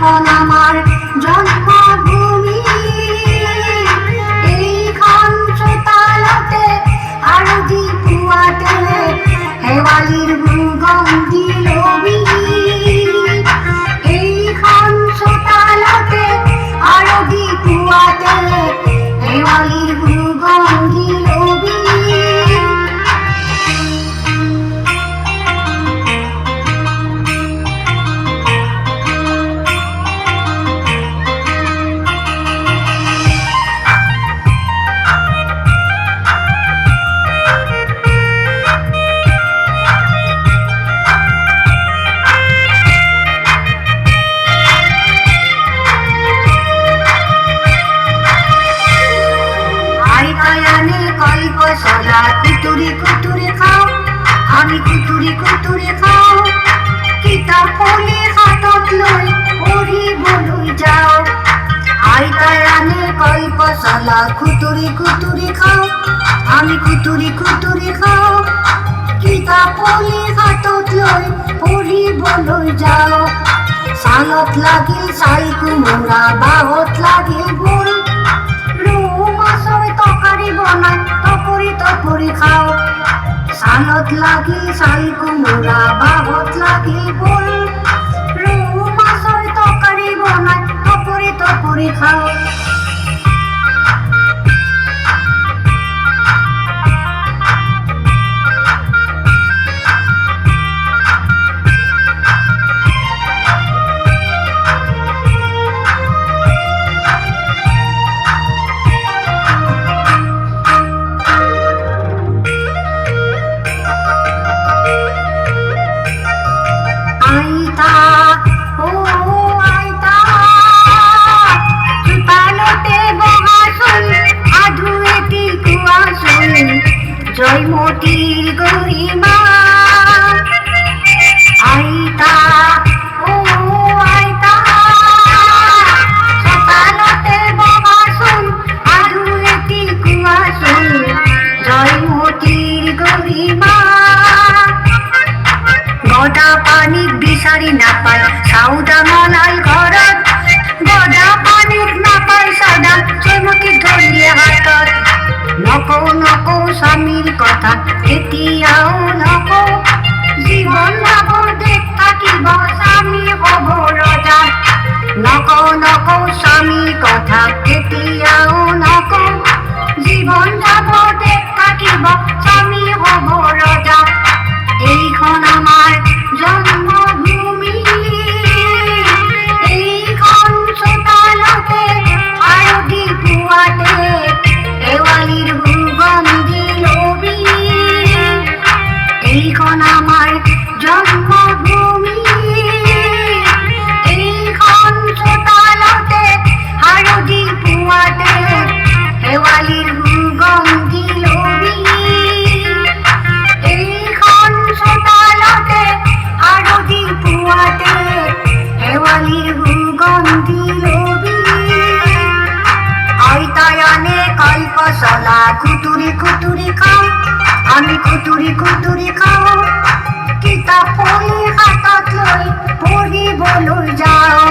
এইখন আমাৰ জন্মভূমি, এইখন চোতালতে আৰতি পুয়াতে শেৱালিৰ সুগন্ধি লবি। এইখন চোতালতে আৰতি পুয়াতে শেৱালিৰ সুগন্ধি লবি। কল্পচলা কুটুরি কুটুরি খাও, আমি কুটুরি কুটুরি খাও, কিতাপ পঢ়ি হাতত লৈ পঢ়িবলৈ যাওঁ। আইতাই আনে কল্পচলা কুটুরি কুটুরি খাও, আমি কুটুরি কুটুরি খাও, কিতাপ পঢ়ি হাতত লৈ পঢ়িবলৈ যাওঁ। ছালত লাগিল ছাই কোমোৰা, বাঁহত লাগিল ভোল, মাছৰ তৰকাৰী বনাই টপৰি টপৰি খাওঁ। ছালত লাগিল ছাই কোমোৰা, বাঁহত লাগিল ভোল, মাছৰ তৰকাৰী বনাই টপৰি টপৰি খাওঁ। আইতা ও আইতা, চোতালতে বহাচোন, সাধু এটি কোৱাচোন, জয়মতীৰ গৰিমা। আইতা ও আইতা, চোতালতে বহাচোন, সাধু এটি কোৱাচোন, জয়মতীৰ গৰিমা। গদা পানীত বিচাৰি নাপায় চাউদা মলাল ঘৰত, গদা পানীত নাপায় চাউদা জয়মতীক ধৰিলে হাতত। নকওঁ নকওঁ স্বামীৰ কথা এতিয়াও নকওঁ, জীৱন যাব দেশ থাকিব স্বামী হ'ব ৰজা। নকওঁ নকওঁ স্বামীৰ কথা এতিয়াও নকওঁ, জীৱন যাব দেশ থাকিব স্বামী হ'ব ৰজা। এইখন আমাৰ জন্মভূমি, এইখন চোতালতে আৰতি পুৱাতে শেৱালিৰ সুগন্ধি লবি। এইখন আমাৰ জন্মভূমি, এইখন চোতালতে আৰতি পুৱাতে শেৱালিৰ সুগন্ধি লবি। এইখন চোতালতে আৰতি পুৱাতে শেৱালিৰ সুগন্ধি লবি। আইতাই আনে কল্পচলা কুটুৰি কুটুৰি খাওঁ, আমি কুটুৰি কুটুৰি খাওঁ, কিতাপ পঢ়ি হাতত লৈ পঢ়িবলৈ যাওঁ।